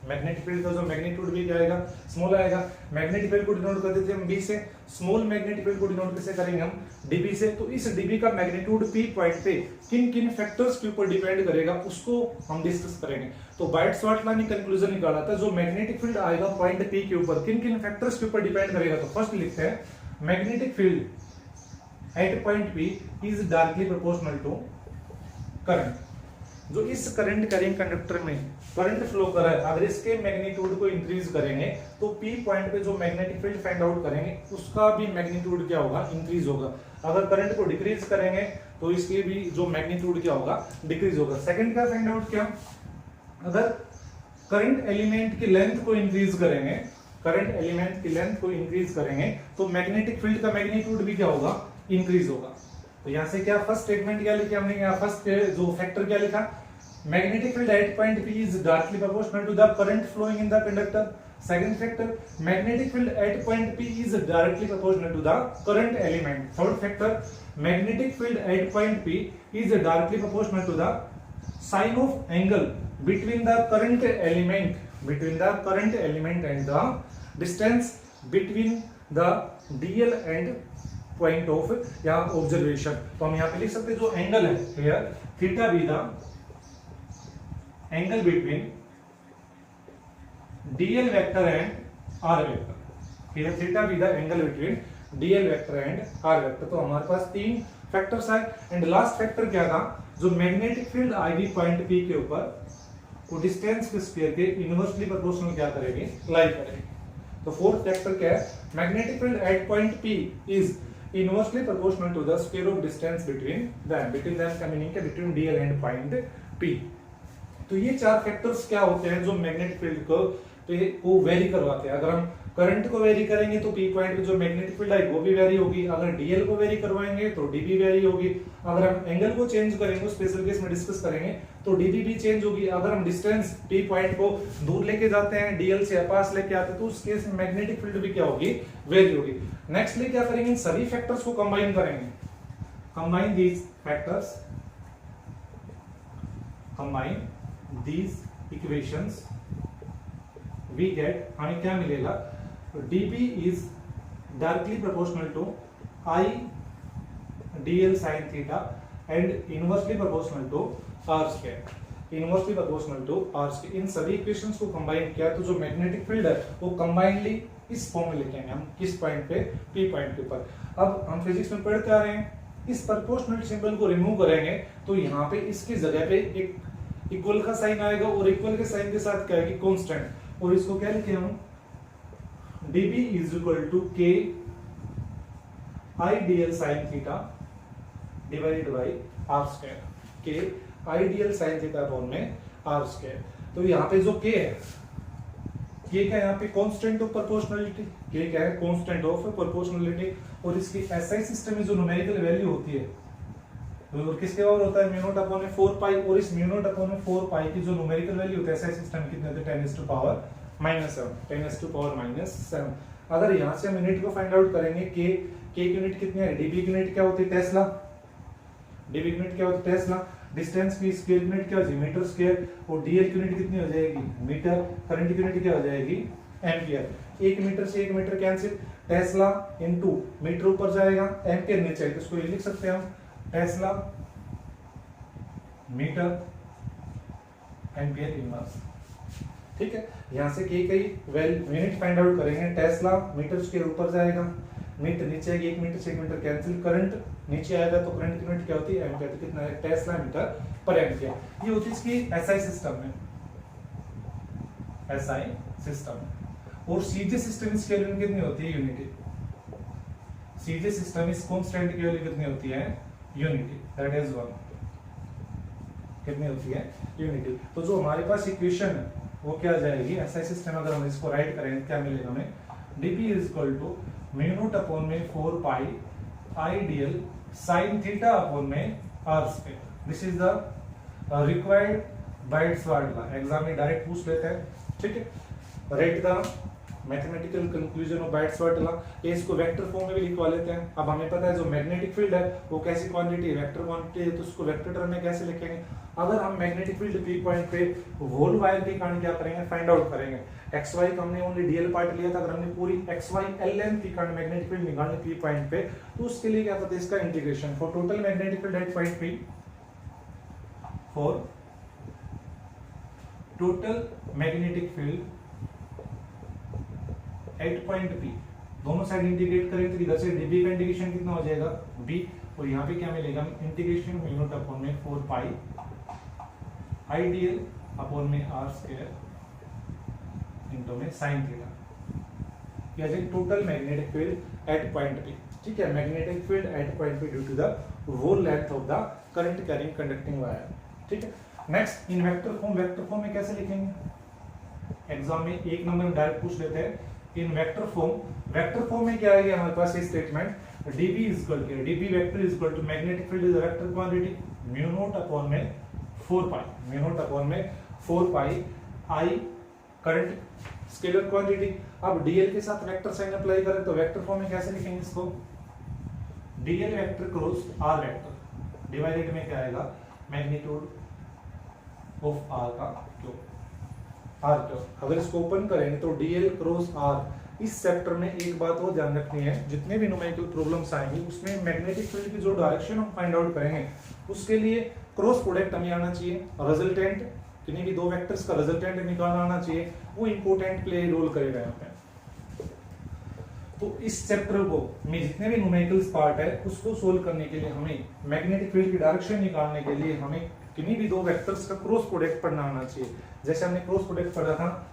मैग्नेटिक फील्ड का जो मैग्नीट्यूड भी क्या आएगा, स्मॉल आएगा। मैग्नेटिक फील्ड को डिनोट कर देते हैं हम बी से, स्मॉल मैग्नेटिक फील्ड को डिनोट कैसे करेंगे हम, डीबी से। तो इस डीबी का मैग्नीट्यूड पी पॉइंट पे किन किन फैक्टर्स के ऊपर डिपेंड करेगा उसको हम डिस्कस करेंगे। तो बाइट-स्वार्टला ने कंक्लूजन निकाला था, जो मैग्नेटिक फील्ड आएगा पॉइंट पी के ऊपर किन किन फैक्टर्स के ऊपर डिपेंड करेगा। तो फर्स्ट लिखते हैं, magnetic field at point P is directly proportional to current. जो इस करंट कैरिंग कंडक्टर में करंट फ्लो कर रहा है, अगर इसके मैग्नीट्यूड को इंक्रीज करेंगे तो पी पॉइंट पे जो मैग्नेटिक फील्ड फाइंड आउट करेंगे उसका भी मैग्नीट्यूड क्या होगा, इंक्रीज होगा। अगर करंट को डिक्रीज करेंगे तो इसके भी जो मैग्नीट्यूड क्या होगा, डिक्रीज होगा। सेकंड का फाइंड आउट क्या, अगर करंट एलिमेंट की लेंथ को इंक्रीज करेंगे, करंट एलिमेंट की लेंथ को इंक्रीज करेंगे तो मैग्नेटिक फील्ड का मैग्नीट्यूड भी क्या होगा, इंक्रीज होगा। तो यहां से क्या फर्स्ट स्टेटमेंट क्या लिखा हमने, यहाँ फर्स्ट जो फैक्टर क्या लिखा, magnetic field at point P is directly proportional to the current flowing in the conductor. Second factor, magnetic field at point P is directly proportional to the current element. Third factor, magnetic field at point P is directly proportional to the sine of angle between the current element, between the current element and the distance between the dl and point of या observation. तो हम यहाँ पे लिख सकते हैं जो angle है here, theta be the angle between dl vector and r vector. Here theta be the angle between dl vector and r vector. तो हमारे पास तीन फैक्टर्स आए एंड लास्ट फैक्टर क्या था, जो मैग्नेटिक फील्ड आएगी पॉइंट पी के ऊपर वो डिस्टेंस के स्क्वायर के इनवर्सली प्रोपोर्शनल क्या करेगी, लाई करेगी। तो फोर्थ फैक्टर क्या है, magnetic field at point P is inversely proportional to the square of distance between them का मीनिंग है between DL and point P। तो ये चार फैक्टर्स क्या होते हैं जो मैग्नेटिक फील्ड को वेरी करवाते हैं। अगर हम करंट को वेरी करेंगे तो पी पॉइंट पे जो मैग्नेटिक फील्ड है वो भी वेरी होगी, अगर डीएल को वेरी करवाएंगे तो डीबी वेरी होगी, अगर हम एंगल को चेंज करेंगे स्पेशल केस में डिस्कस करेंगे तो डीबी भी चेंज होगी, अगर हम डिस्टेंस पी पॉइंट को दूर लेके जाते हैं डीएल से पास लेके आते हैं तो उस केस में मैग्नेटिक फील्ड भी क्या होगी, वेरी होगी। नेक्स्टली क्या करेंगे, इन सभी फैक्टर्स को कंबाइन करेंगे, combine these factors, combine these equations we get, हमें क्या मिलेगा, dB is directly proportional to I dl sin theta and inversely proportional to r square, inversely proportional to r square. इन सभी इक्वेशंस को combine किया तो जो मैग्नेटिक फील्ड है वो कंबाइनली इस फॉर्म में लिखेंगे हम, किस पॉइंट पे, पी पॉइंट के ऊपर। अब हम फिजिक्स में पढ़ते आ रहे हैं, इस प्रोपोर्शनल सिंबल को रिमूव करेंगे तो यहाँ पे इसकी जगह पे एक इक्वल का साइन आएगा और इक्वल के साइन के साथ क्या आएगी, कांस्टेंट, और इसको क्या लिखे हम, dB is equal to k ideal sin theta divided by r square, k ideal sine theta upon में r स्क्वायर। तो यहाँ पे जो k है, k क्या है यहाँ पे, कांस्टेंट ऑफ प्रोपोर्शनलिटी, k क्या है, कांस्टेंट ऑफ प्रोपोर्शनलिटी, और इसकी एसआई सिस्टम में जो न्यूमेरिकल वैल्यू होती है और किसके बराबर होता है, म्यू नॉट अपॉन में 4 पाई, और इस म्यू नॉट अपॉन में 4 पाई की जो न्यूमेरिकल वैल्यू होती है एसआई सिस्टम कितने होते हैं, 10 टू पावर -7, 10 टू पावर -7। अगर यहाँ से हम यूनिट को फाइंड आउट करेंगे, k की यूनिट कितनी है, dB की यूनिट क्या होती है, टेस्ला, dB की यूनिट क्या होती है, टेस्ला, डिस्टेंस की स्क्वायर यूनिट क्या हो जाएगी, मीटर स्क्वायर, और dl की यूनिट कितनी हो जाएगी, मीटर, करंट की यूनिट क्या हो जाएगी, एम्पियर। 1 मीटर से 1 metre cancel, tesla into metre ऊपर जाएगा, एम्पियर नीचे आएगा, तो इसको ये लिख सकते हैं हम, टेस्ला मीटर एम्पियर इनवर्स। ठीक है, यहाँ से k की यूनिट फाइंड आउट करेंगे, टेस्ला मीटर स्क्वायर ऊपर जाएगा, मीटर नीचे आएगी, 1 मीटर से 1 मीटर कैंसिल, करंट नीचे आएगा तो करंट की यूनिट क्या होती है, एम्पियर, तो कितना है, टेस्ला मीटर पर एम्पियर। ये होती है इसकी एसआई सिस्टम में, एसआई सिस्टम। और सीजे सिस्टम इसकी वैल्यू कितनी होती है, यूनिटी, सीजे सिस्टम इस कांस्टेंट की वैल्यू कितनी होती है, यूनिटी, दैट इज 1, कितनी होती है, यूनिटी। तो जो हमारे पास इक्वेशन है वो क्या आ जाएगी, एसआई सिस्टम, अगर हम इसको राइट करेंगे क्या मिलेगा हमें, dP is equal to mu not upon में 4 pi ideal sine theta upon में r square. This is the required Biot Savart law, exam में डायरेक्ट पूछ लेते हैं। ठीक है, right the mathematical conclusion of Biot Savart law, ये इसको वेक्टर फॉर्म में भी लिखवा लेते हैं। अब हमें पता है जो मैग्नेटिक फील्ड है वो कैसी क्वांटिटी है, वेक्टर क्वांटिटी है, तो उसको वेक्टर टर्म में कैसे लिखेंगे। अगर हम मैग्नेटिक फील्ड पी पॉइंट पे होल वायर के कारण क्या करेंगे, फाइंड आउट करेंगे। एक्स वाई का हमने ओनली डीएल पार्ट लिया था, अगर हमने पूरी एक्स वाई एल लेंथ के कारण मैग्नेटिक फील्ड निकालनी पी पॉइंट पे, तो उसके लिए क्या करते हैं, इसका integration for total magnetic field at point P, for total magnetic field at point P, दोनों साइड इंटीग्रेट करेंगे तो इधर से डीबी का इंटीग्रेशन कितना हो जाएगा, बी, और यहाँ पे क्या मिलेगा, इंटीग्रेशन म्यू नॉट अपॉन में 4 पाई आइडियल अपॉन में r स्क्वायर इनटू में sin थीटा, या total magnetic field at point P. ठीक है, magnetic field at point P due to the whole length of the current carrying conducting wire. ठीक है, next in vector form, vector form में कैसे लिखेंगे, exam में 1 number में डायरेक्ट पूछ लेते हैं। In vector form, vector form में क्या आएगा हमारे पास, ये statement dB is equal to, dB vector is equal to magnetic field is a vector quantity mu not upon में 4 पाई, म्यू नॉट अपॉन में 4 pi I current scalar quantity. अब dl के साथ वेक्टर साइन अप्लाई करें तो vector form में कैसे लिखेंगे इसको, dl vector cross r vector divided में क्या आएगा, मैग्नीट्यूड ऑफ r का क्यूब, r क्यूब। अगर इसको ओपन करेंगे तो dl क्रॉस r, इस चैप्टर में एक बात और ध्यान रखनी है, जितने भी न्यूमेरिकल प्रॉब्लम्स आएंगी उसमें मैग्नेटिक फील्ड की जो डायरेक्शन हम फाइंड आउट करेंगे उसके लिए क्रॉस प्रोडक्ट हमें आना चाहिए, रिजल्टेंट किन्हीं भी दो वेक्टर्स का रिजल्टेंट निकालना आना चाहिए, वो इंपॉर्टेंट प्ले रोल करेगा यहाँ पे। तो इस चैप्टर को में जितने भी न्यूमेरिकल्स पार्ट है उसको सोल्व करने के लिए हमें मैग्नेटिक फील्ड की डायरेक्शन निकालने के लिए हमें किन्हीं भी दो वेक्टर्स का क्रॉस प्रोडक्ट पढ़ना आना चाहिए। जैसे हमने क्रॉस प्रोडक्ट पढ़ा था,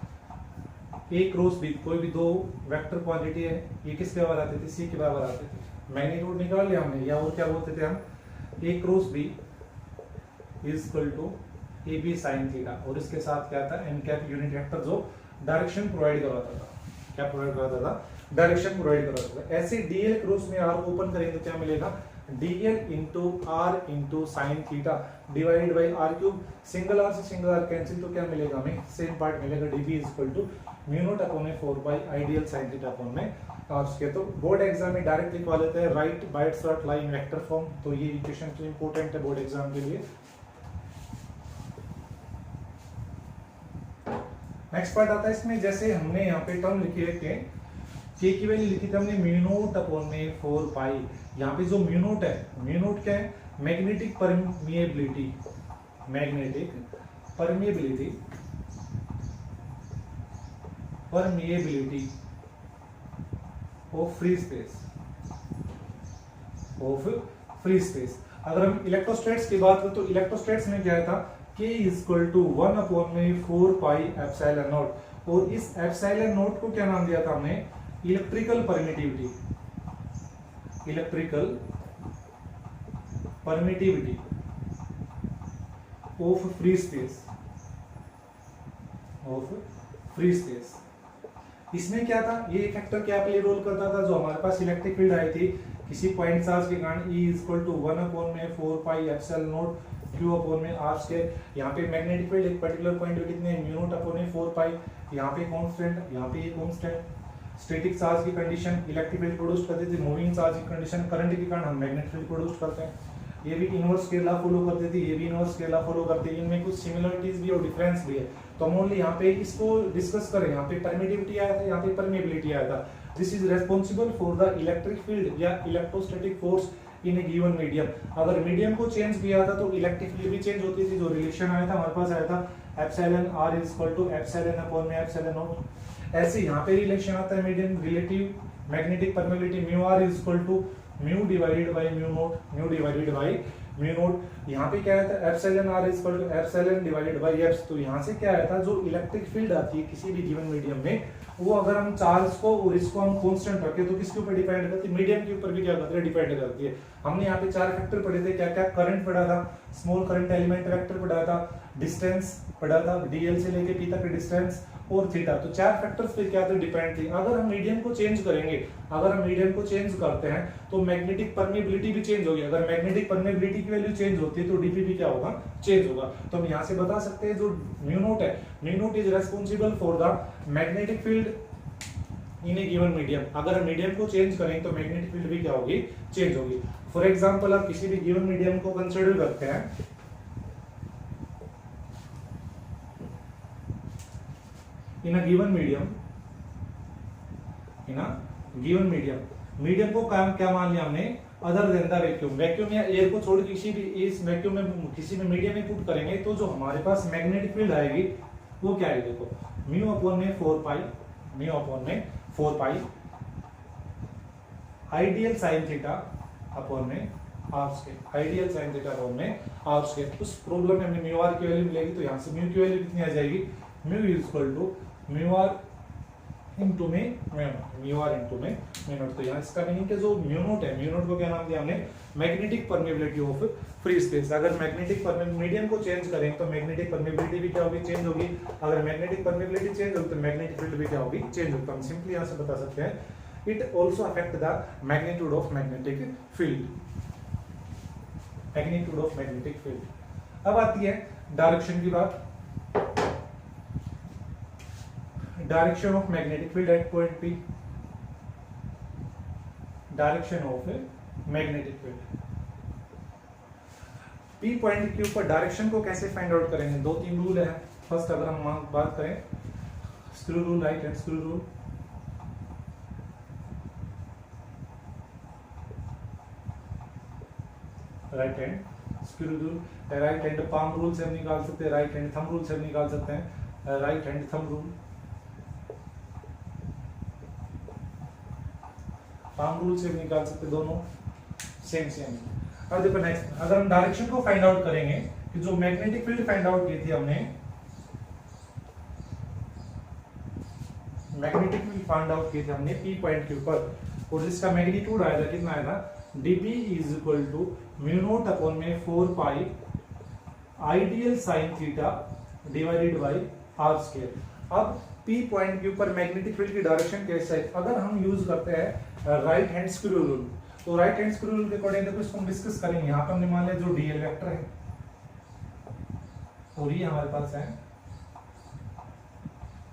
ए क्रॉस बी, कोई भी दो वेक्टर क्वांटिटी है, ये किसके बराबर आते थे, सी के बराबर आते थे, मैग्नीट्यूड निकाल लिया हमने, या और क्या बोलते थे हम, A cross B is equal to A B sine theta, और इसके साथ क्या था, एन कैप यूनिट वेक्टर जो डायरेक्शन प्रोवाइड करवाता था, क्या प्रोवाइड कराता था, डायरेक्शन प्रोवाइड कराता था। ऐसे डीएल क्रॉस में आर को ओपन करेंगे तो क्या मिलेगा, dl into r into sine theta divided by r cube, single r से सिंगल आर कैंसिल तो क्या मिलेगा हमें, सेम पार्ट मिलेगा, dB is equal to mu not upon में 4 pi ideal sine theta upon में आर स्क्वायर। तो board exam में डायरेक्ट लिखवा लेते हैं, right Biot Savart law in vector form, तो ये इक्वेशन तो इंपॉर्टेंट है बोर्ड एग्जाम के लिए। नेक्स्ट पार्ट आता है इसमें, जैसे हमने यहाँ पे टर्म लिखी है कि के की वैल्यू लिखी थी हमने म्यू नॉट अपॉन में 4 पाई। यहाँ पे जो म्यू नॉट है, म्यू नॉट क्या है, magnetic permeability, magnetic permeability, permeability of free space, of free space. अगर हम इलेक्ट्रोस्टैट्स की बात करें तो इलेक्ट्रोस्टैट्स में क्या था, K इक्वल टू 1 अपॉन में 4 पाई एप्सिलॉन नॉट, और इस एप्सिलॉन नॉट को क्या नाम दिया था हमने, electrical permittivity, electrical permittivity of free space, of free space. इसमें क्या था, ये फैक्टर क्या प्ले रोल करता था, जो हमारे पास इलेक्ट्रिक फील्ड आई थी किसी पॉइंट चार्ज के कारण E इक्वल टू 1 अपॉन में 4 pi epsilon not Q upon में R स्क्वायर। यहाँ पे मैग्नेटिक फील्ड एक पर्टिकुलर पॉइंट पे कितने, म्यू नॉट अपॉन में 4 पाई, यहाँ पे कांस्टेंट, यहाँ पे ये कांस्टेंट। स्टैटिक चार्ज की कंडीशन इलेक्ट्रिक फील्ड प्रोड्यूस करती थी, मूविंग चार्ज की कंडीशन करंट के कारण हम मैग्नेटिक फील्ड प्रोड्यूस करते हैं। ये भी इनवर्स के लॉ फॉलो करती थी, ये भी इनवर्स के लॉ फॉलो करती है। इनमें कुछ सिमिलरिटीज भी और डिफरेंस भी है, तो हम ओनली यहाँ पे इसको डिस्कस करें। यहाँ पे परमिटिविटी आया था, यहाँ पे परमिएबिलिटी आया था। This is responsible for the electric field या electrostatic force in a given medium. अगर मीडियम को चेंज किया था तो इलेक्ट्रिक फील्ड भी चेंज होती थी। जो रिलेशन आया था हमारे पास आया था epsilon R equal to epsilon upon में एप्सिलॉन नॉट। ऐसे यहाँ पे रिलेशन आता है medium relative magnetic permeability, mu R equal to mu divided by mu naught, mu divided by mu naught. यहाँ पे क्या आया था, epsilon R equal to epsilon divided by eps. तो यहाँ से क्या आया था, जो इलेक्ट्रिक फील्ड आती है किसी भी गिवन मीडियम में, वो अगर हम चार्ज को और इसको हम कांस्टेंट रखें तो किसके ऊपर डिपेंड करती है, मीडियम के ऊपर भी क्या करती है, डिपेंड करती है। हमने यहाँ पे 4 फैक्टर पढ़े थे, क्या क्या, करंट पढ़ा था, स्मॉल करंट एलिमेंट वेक्टर पढ़ा था, डिस्टेंस पढ़ा था, डीएल से लेके पी तक डिस्टेंस, और थीटा। तो 4 फैक्टर्स पे क्या थे, डिपेंड थे। अगर हम मीडियम को चेंज करेंगे, अगर हम मीडियम को चेंज करते हैं तो मैग्नेटिक परमिएबिलिटी भी चेंज होगी। अगर मैग्नेटिक परमिएबिलिटी की वैल्यू चेंज होती है तो डीपी भी क्या होगा, चेंज होगा। तो हम यहाँ से बता सकते हैं जो म्यू नॉट है, mu not is responsible for the magnetic field in a given medium. अगर हम मीडियम को चेंज करें तो मैग्नेटिक फील्ड भी क्या होगी, चेंज होगी। फॉर एग्जांपल आप किसी भी गिवन मीडियम को कंसीडर करते हैं, in a given medium, in a given medium, medium को क्या मान लिया हमने, other than the vacuum. Vacuum या एयर को छोड़ किसी भी इस वैक्यूम में किसी भी मीडियम में पुट करेंगे तो जो हमारे पास मैग्नेटिक फील्ड आएगी वो क्या है, देखो म्यू अपॉन में 4 पाई, म्यू अपॉन में 4 pi ideal sine theta upon में r square, ideal sine theta upon में आर स्क्वायर। उस प्रॉब्लम में हमें म्यू आर की वैल्यू मिलेगी, तो यहां से म्यू की वैल्यू कितनी आ जाएगी, mu equal to mu r into में म्यू आर इनटू में म्यू नॉट। तो यहाँ इसका मीनिंग जो म्यू नॉट है, म्यू नॉट को क्या नाम दिया हमने, magnetic permeability of free space. अगर मैग्नेटिक मीडियम को चेंज करें तो मैग्नेटिक परमिएबिलिटी भी क्या होगी, चेंज होगी। अगर मैग्नेटिक परमिएबिलिटी चेंज होगी तो मैग्नेटिक फील्ड भी क्या होगी, चेंज होगी। तो हम सिंपली यहाँ से बता सकते हैं it also affect the magnitude of magnetic field, magnitude of magnetic field. अब आती है डायरेक्शन की बात, direction of magnetic field at point P, direction of magnetic field P point के ऊपर डायरेक्शन को कैसे फाइंड आउट करेंगे, 2-3 रूल है। फर्स्ट अगर हम बात करें screw rule, right hand screw rule, right hand screw rule, right hand palm rule से हम निकाल सकते हैं, राइट हैंड थंब रूल से हम निकाल सकते हैं, right hand thumb rule, palm rule से निकाल सकते, दोनों सेम सेम। अब देखो नेक्स्ट, अगर हम डायरेक्शन को फाइंड आउट करेंगे कि जो मैग्नेटिक फील्ड फाइंड आउट की थी हमने, मैग्नेटिक फील्ड फाइंड आउट की थी हमने पी पॉइंट के ऊपर, और जिसका मैग्नीट्यूड आया था, कितना आया था, dp is equal to mu not upon में 4 pi ideal sine theta divided by r square. अब पी पॉइंट के ऊपर मैग्नेटिक फील्ड की डायरेक्शन कैसे है, अगर हम यूज करते हैं राइट हैंड स्क्रू रूल, तो राइट हैंड स्क्रू रूल के अकॉर्डिंग देखो इसको हम डिस्कस करेंगे। यहाँ पर हमने मान लिया जो डीएल वेक्टर है और ये हमारे पास है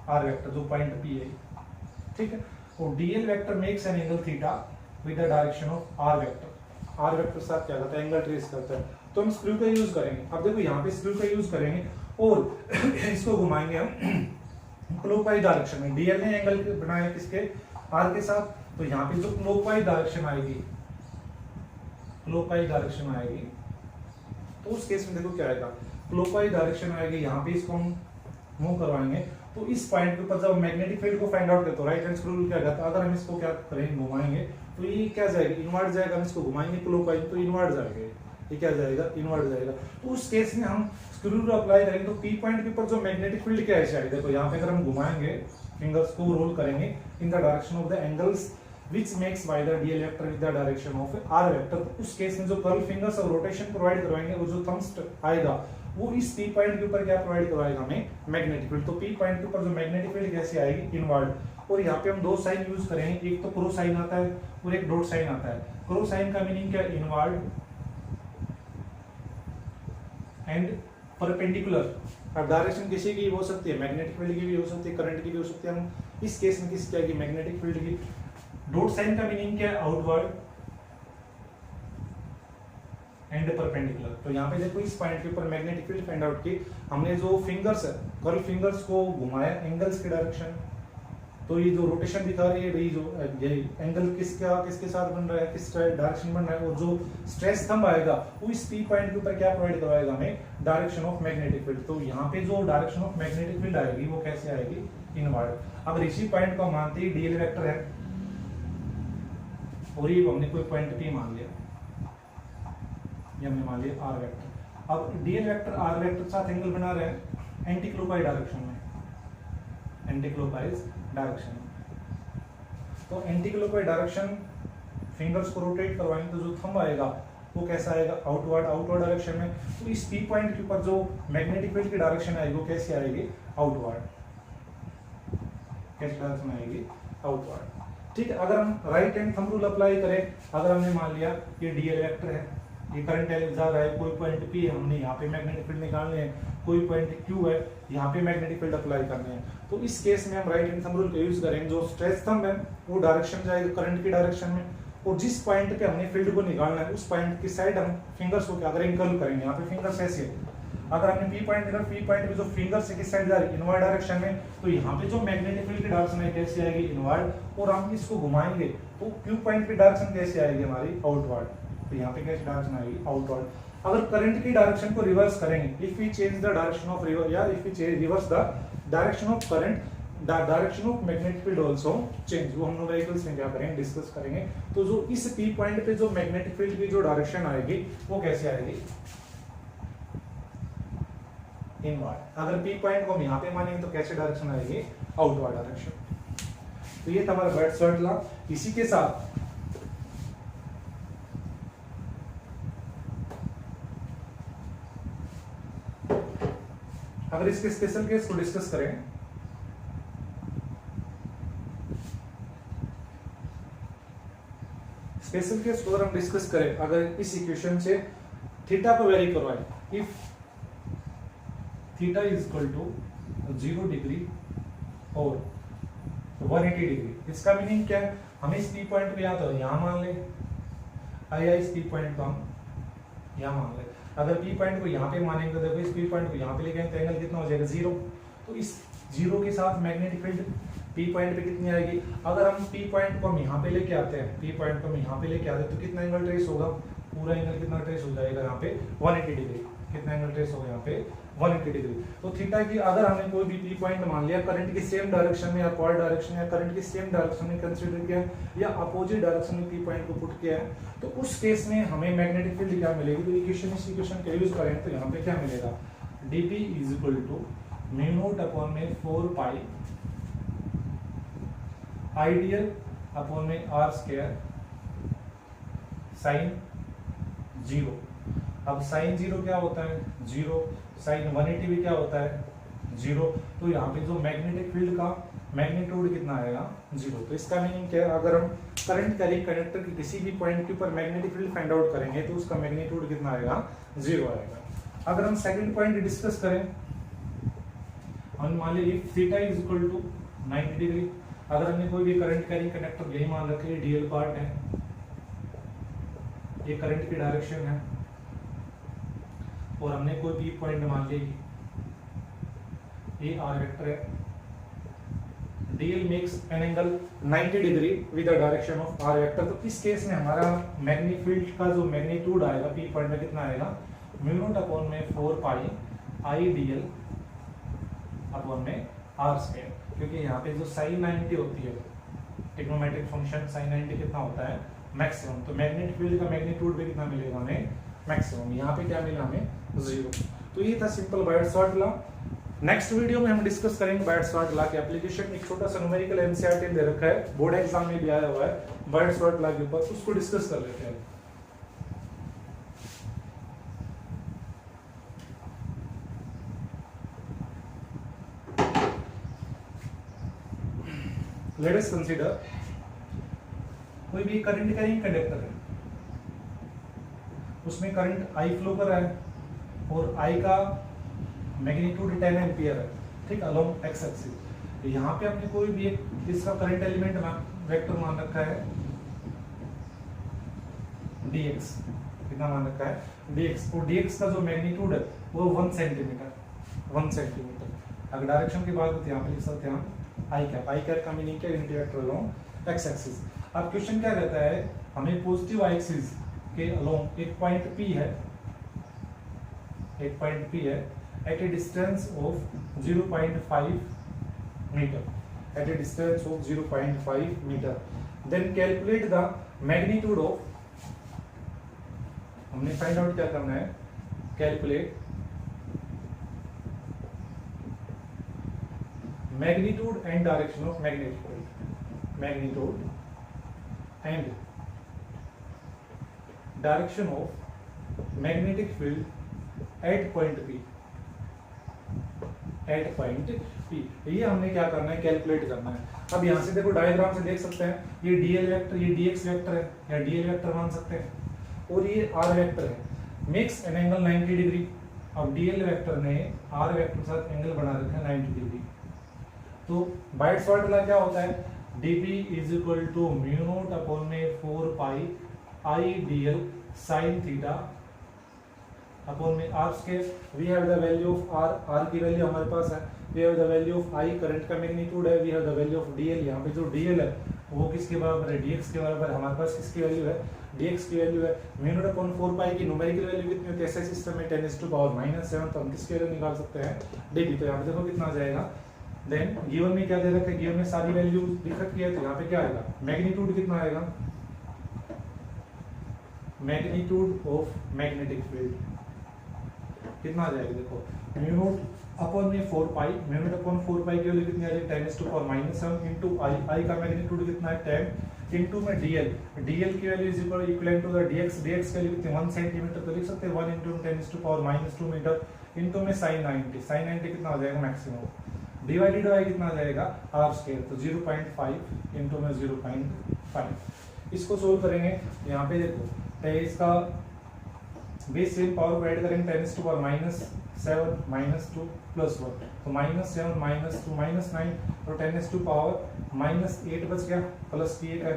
आर वेक्टर जो पॉइंट पी है, ठीक है। और dl vector makes an angle theta with the direction of r vector, r vector साथ क्या करता है, एंगल ट्रेस करता है। तो हम स्क्रू का यूज करेंगे। अब देखो यहाँ पे स्क्रू का यूज करेंगे और इसको घुमाएंगे हम क्लॉकवाइज डायरेक्शन में। डीएल ने एंगल बनाया किसके, आर के साथ, तो यहाँ पे जो क्लॉकवाइज डायरेक्शन आएगी, क्लॉकवाइज डायरेक्शन आएगी, तो उस केस में देखो क्या आएगा, क्लॉकवाइज डायरेक्शन आएगी, यहाँ पे इसको हम मूव करवाएंगे, तो इस पॉइंट के ऊपर जब मैग्नेटिक फील्ड को फाइंड आउट करते हो, राइट हैंड स्क्रू रूल क्या कहता है, अगर हम इसको क्या करेंगे, घुमाएंगे, तो ये क्या जाएगा, इनवर्ट जाएगा, हम इसको घुमाएंगे क्लॉकवाइज तो इनवर्ट जाएगा, ये क्या जाएगा, इनवर्ट जाएगा। तो उस केस में हम स्क्रू रूल अप्लाई करेंगे, तो पी पॉइंट के ऊपर जो मैग्नेटिक फील्ड क्या है, देखो यहाँ पे अगर हम घुमाएंगे, फिंगर्स को रोल करेंगे in the direction of the angles which makes by the dl vector with the direction of r vector, तो उस केस में जो कर्ल फिंगर्स और रोटेशन प्रोवाइड करवाएंगे, और जो थंब्स आएगा वो इस पी पॉइंट के ऊपर क्या प्रोवाइड करवाएगा हमें, मैग्नेटिक फील्ड। तो पी पॉइंट के ऊपर जो मैग्नेटिक फील्ड कैसे आएगी, इनवर्ड, और यहाँ पे हम दो साइन यूज करेंगे, एक तो क्रो साइन आता है और एक डॉट साइन आता है। क्रो साइन का मीनिंग क्या, इनवर्ड एंड परपेंडिकुलर। अब डायरेक्शन किसी की भी हो सकती है, मैग्नेटिक फील्ड की भी हो सकती है, करंट की भी हो सकती है, हम इस केस में किसकी आएगी, मैग्नेटिक फील्ड की। डॉट साइन का मीनिंग क्या है, आउटवर्ड एंड परपेंडिकुलर। तो यहाँ पे देखो इस पॉइंट के ऊपर मैग्नेटिक फील्ड फाइंड आउट की, हमने जो फिंगर्स है, कर्ल फिंगर्स को घुमाया एंगल्स के डायरेक्शन, तो ये जो रोटेशन दिखा रही है, ये जो एंगल किसके साथ बन रहा है, किस डायरेक्शन बन रहा है, और जो स्ट्रेस थंब आएगा वो इस पी पॉइंट के ऊपर क्या प्रोवाइड करवाएगा हमें, डायरेक्शन ऑफ मैग्नेटिक फील्ड। तो यहाँ पे जो डायरेक्शन ऑफ मैग्नेटिक फील्ड आएगी वो कैसे आएगी, इनवर्ड। अब इसी पॉइंट को मानते ही डीएल वेक्टर है, और ये हमने कोई पॉइंट पी मान लिया, ये हमने मान लिया आर वेक्टर। अब डीएल वेक्टर आर वेक्टर के साथ एंगल बना रहे हैं एंटी क्लॉकवाइज डायरेक्शन में, एंटी क्लॉकवाइज डायरेक्शन। तो एंटी क्लॉकवाइज डायरेक्शन, फिंगर्स को रोटेट करवाएंगे तो जो थंब आएगा वो कैसा आएगा, आउटवर्ड, आउटवर्ड डायरेक्शन में। तो इस पी पॉइंट के ऊपर जो मैग्नेटिक फील्ड की डायरेक्शन आएगी वो कैसे आएगी, आउटवर्ड, कैसी डायरेक्शन आएगी, आउटवर्ड। ठीक है, अगर हम right hand thumb rule apply करें, अगर हमने मान लिया ये डीएल वेक्टर है, ये करंट जा रहा है, कोई पॉइंट पी है, हमने यहाँ पे मैग्नेटिक फील्ड निकालने हैं, कोई पॉइंट क्यू है, यहाँ पे मैग्नेटिक फील्ड अप्लाई करने हैं, तो इस केस में हम राइट हैंड थंब रूल का यूज करेंगे। जो स्ट्रेस थंब है वो डायरेक्शन जाएगा करंट की डायरेक्शन में, और जिस पॉइंट पे हमने फील्ड को निकालना है उस पॉइंट की साइड हम फिंगर्स को क्या करेंगे, कर्ल करेंगे। यहाँ पे फिंगर्स ऐसे है, अगर हमने पी पॉइंट निकाला, पी पॉइंट पे जो फिंगर्स है किस साइड जा रही है, इनवर्ड डायरेक्शन में, तो यहाँ पे जो मैग्नेटिक फील्ड की डायरेक्शन है कैसे आएगी, इनवर्ड, और हम इसको घुमाएंगे तो क्यू पॉइंट की डायरेक्शन कैसे आएगी हमारी, आउटवर्ड। तो यहाँ पे कैसी डायरेक्शन आएगी, आउटवर्ड। अगर करंट की डायरेक्शन को रिवर्स करेंगे, if we change the direction of river, या if we reverse the direction of current, direction of magnetic field also change, वो हम न्यूमेरिकल्स में क्या करेंगे, डिस्कस करेंगे। तो जो इस पी पॉइंट पे जो मैग्नेटिक फील्ड की जो डायरेक्शन आएगी वो कैसे आएगी, इनवर्ड। अगर पी पॉइंट को हम यहाँ पे मानेंगे तो कैसे डायरेक्शन आएगी, आउटवर्ड डायरेक्शन। तो ये हमारा बैट शॉट ला। इसी के साथ अगर इसके स्पेशल केस को डिस्कस करें, स्पेशल केस को अगर हम डिस्कस करें, अगर इस इक्वेशन से थीटा को वेरी करवाएं, if theta is equal to 0 degree और 180 डिग्री, इसका मीनिंग क्या है, हमें इस पी पॉइंट को या तो यहां मान ले, या इस पी पॉइंट को हम यहां मान ले। अगर पी पॉइंट को यहाँ पे मानेंगे तो देखो इस पी पॉइंट को यहाँ पे लेके तो एंगल कितना हो जाएगा, 0। तो इस 0 के साथ मैग्नेटिक फील्ड पी पॉइंट पे कितनी आएगी, अगर हम पी पॉइंट को हम यहाँ पे लेके आते हैं, पी पॉइंट को हम यहाँ पे लेके आते हैं तो कितना एंगल ट्रेस होगा, पूरा एंगल कितना ट्रेस हो जाएगा यहाँ पे 180 डिग्री। कितना एंगल ट्रेस होगा यहाँ पे 180 डिग्री। तो थीटा की अगर हमने कोई भी पी पॉइंट मान लिया, करंट की सेम डायरेक्शन में या क्वार्ट डायरेक्शन या करंट की सेम डायरेक्शन में कंसीडर किया या अपोजिट डायरेक्शन में पी पॉइंट को पुट किया है, तो उस केस में हमें मैग्नेटिक फील्ड क्या मिलेगी, तो इक्वेशन इस इक्वेशन का यूज करें तो यहाँ पे क्या मिलेगा, dp is equal to mu not upon में 4 पाई आइडियल अपॉन में r स्क्वायर साइन 0। अब साइन 0 क्या होता है, 0, साइन 180 भी क्या होता है, 0। तो यहाँ पे जो मैग्नेटिक फील्ड का मैग्नीट्यूड कितना आएगा, 0। तो इसका मीनिंग क्या है, अगर हम करंट कैरी कंडक्टर की किसी भी पॉइंट के ऊपर मैग्नेटिक फील्ड फाइंड आउट करेंगे तो उसका मैग्नीट्यूड कितना आएगा, 0 आएगा। अगर हम सेकंड पॉइंट डिस्कस करें, हम मान लीजिए if theta is equal to 90 degree, अगर हमने कोई भी करंट कैरी कंडक्टर यही मान रखे, डीएल पार्ट है, ये करंट की डायरेक्शन है, और हमने कोई भी पॉइंट मान ली, ये आर वेक्टर है, dl makes an angle 90 degree with the direction of r vector. तो इस केस में हमारा मैग्नेटिक फील्ड का जो मैग्नीट्यूड आएगा पी पॉइंट में कितना आएगा, म्यू नॉट अपॉन में 4 पाई आई डीएल अपॉन में आर स्क्वायर, क्योंकि यहाँ पे जो साइन 90 होती है ट्रिग्नोमेट्रिक फंक्शन साइन 90 कितना होता है, मैक्सिमम। तो मैग्नेटिक फील्ड का मैग्नीट्यूड भी कितना मिलेगा हमें, मैक्सिमम। यहाँ पे क्या मिला हमें, 0। तो ये था सिंपल बायट-शॉर्ट लॉ। नेक्स्ट वीडियो में हम डिस्कस करेंगे बायट-शॉर्ट लॉ के एप्लीकेशन। एक छोटा सा न्यूमेरिकल एनसीईआरटी दे रखा है, बोर्ड एग्जाम में भी आया हुआ है बायट-शॉर्ट लॉ के ऊपर, उसको डिस्कस कर लेते हैं। लेट अस कंसीडर कोई भी करंट कैरिंग कंडक्टर है, उसमें करंट आई फ्लो कर रहा है और आई का मैग्नीट्यूड 10 एम्पियर है, ठीक, अलोंग एक्स एक्सिस। यहाँ पे हमने कोई भी एक इसका करंट एलिमेंट वेक्टर मान रखा है dx, कितना मान रखा है dx, और dx का जो मैग्नीट्यूड है वो 1 सेंटीमीटर। अगर डायरेक्शन की बात होती है यहाँ पे लिख सकते हैं हम आई कैप का मीनिंग क्या, unit vector along x axis. अब क्वेश्चन क्या कहता है, हमें पॉजिटिव आई एक्सिस के अलोंग एक पॉइंट P है at a distance of 0.5 metre, at a distance of 0.5 metre. Then calculate the magnitude of, हमने फाइंड आउट क्या करना है, calculate magnitude and direction of magnetic field, magnitude and direction of magnetic field at point P, at point P। ये हमने क्या करना है, calculate करना है। अब यहाँ से देखो डायग्राम से देख सकते हैं, ये डीएल वेक्टर, ये डीएक्स वेक्टर है या डीएल वेक्टर मान सकते हैं, और ये आर वेक्टर है, मेक्स एन एंगल 90 डिग्री। अब डीएल वेक्टर ने आर वेक्टर के साथ एंगल बना रखा है 90 डिग्री। तो बायट-शॉर्ट लॉ क्या होता है, dP is equal to mu not upon में 4 pi I dl sine theta upon में r square. We have the value of r, r की वैल्यू हमारे पास है, we have the value of I current का मैग्नीट्यूड है, we have the value of dl, यहाँ पे जो डीएल है वो किसके बराबर है, dx के बराबर है। हमारे पास किसकी वैल्यू है, dx की वैल्यू है। म्यू नॉट अपॉन 4 पाई की न्यूमेरिकल वैल्यू कितनी होती है, ऐसे सिस्टम में 10⁻⁻⁷, तो हम किसकी वैल्यू निकाल सकते हैं, dp। तो यहाँ पे देखो कितना आ जाएगा। देन गिवन में क्या दे रखा है, गिवन में सारी वैल्यू लिख रखी है, तो यहाँ पे क्या आएगा, मैग्नीट्यूड कितना आएगा, मैग्नीट्यूड ऑफ मैग्नेटिक फील्ड कितना आ जाएगा, देखो म्यू नॉट अपॉन में 4 पाई, म्यू नॉट अपॉन 4 पाई की वैल्यू कितनी आ जाएगी, 10⁻⁻⁷ इनटू आई, आई का मैग्नीट्यूड कितना है 10, इनटू में डीएल, डीएल की value is equal to the dx, dx की वैल्यू कितनी 1 सेंटीमीटर, तो लिख सकते हैं 1 इनटू 10⁻⁻² मीटर, इनटू में sin 90, sin 90 कितना हो जाएगा, मैक्सिमम, डिवाइडेड बाय कितना आ जाएगा, आर स्क्वायर, तो 0.5 इनटू में 0.5। इसको सोल्व करेंगे, यहाँ पे देखो इसका बेस सेम पावर को ऐड करेंगे 10⁻⁻⁷ -2 + 1, तो -7 -2 -9 और 10⁻⁻8 बच गया, प्लस की एक है,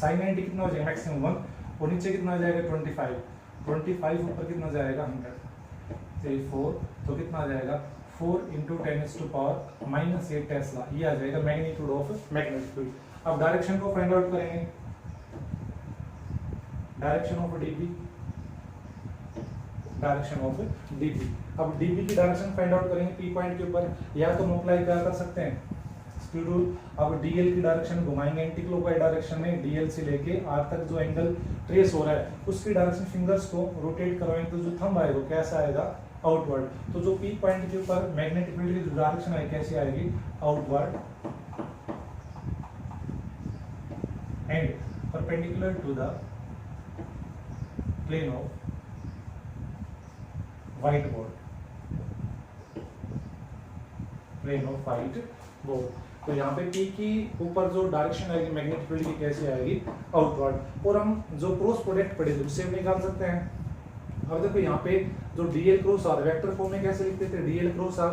sin 90 कितना हो जाएगा, मैक्सिमम 1, और नीचे कितना आ जाएगा 25 ऊपर कितना जाएगा 100, 4, तो कितना आ जाएगा 4 × 10⁻⁻8 टेस्ला, ये आ जाएगा मैग्नीट्यूड ऑफ मैग्नेटिक फील्ड। अब डायरेक्शन को फाइंड आउट करेंगे, direction of dp, direction of dp। अब dp की डायरेक्शन फाइंड आउट करेंगे p पॉइंट के ऊपर, या तो मल्टीप्लाई क्या कर सकते हैं, स्क्वायर रूल। अब dl की डायरेक्शन घुमाएंगे एंटी क्लॉकवाइज डायरेक्शन में, dl से लेके r तक जो एंगल ट्रेस हो रहा है उसकी डायरेक्शन फिंगर्स को रोटेट करवाएंगे, तो जो थंब आएगा कैसा आएगा, आउटवर्ड। तो जो p पॉइंट के ऊपर मैग्नेटिक फील्ड की जो डायरेक्शन आएगी कैसी आएगी, outward, and perpendicular to the plane of whiteboard, plane of white board. तो यहाँ पे P की ऊपर जो डायरेक्शन आएगी मैग्नेटिक फील्ड की कैसी आएगी, आउटवर्ड। और हम जो क्रॉस प्रोडक्ट पढ़े थे उससे निकाल सकते हैं। अब देखो यहाँ पे जो dl cross r vector form में कैसे लिखते थे, dl क्रॉस r।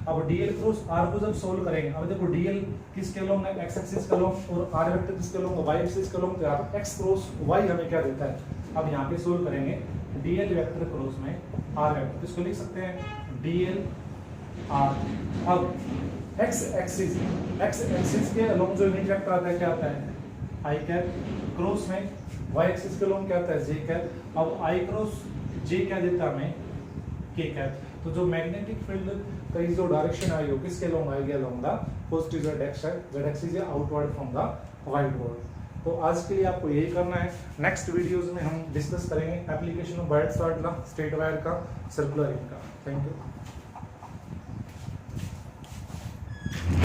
अब dl क्रॉस r को जब सोल्व करेंगे, अब देखो dl किसके अलोंग है, x एक्सिस के अलोंग, और r वेक्टर किसके अलोंग है, y एक्सिस के अलोंग। तो यहाँ पे x क्रॉस y हमें क्या देता है, अब यहाँ पे सोल्व करेंगे dl वेक्टर क्रॉस में r वेक्टर, इसको लिख सकते हैं dl r। अब एक्स एक्सिस के अलोंग जो यूनिट वेक्टर आता है क्या आता है आई कैप, क्रॉस में वाई एक्सिस के अलोंग क्या आता है जे कैप। अब आई क्रॉस जे क्या देता हमें के कैप। तो जो मैग्नेटिक फील्ड का जो डायरेक्शन आई हो किसके अलोंग आएगी, along the positive z axis या outward from the white board. तो आज के लिए आपको यही करना है। नेक्स्ट वीडियोस में हम डिस्कस करेंगे application of Biot Savart law, straight wire का, सर्कुलर रिंग का। Thank you.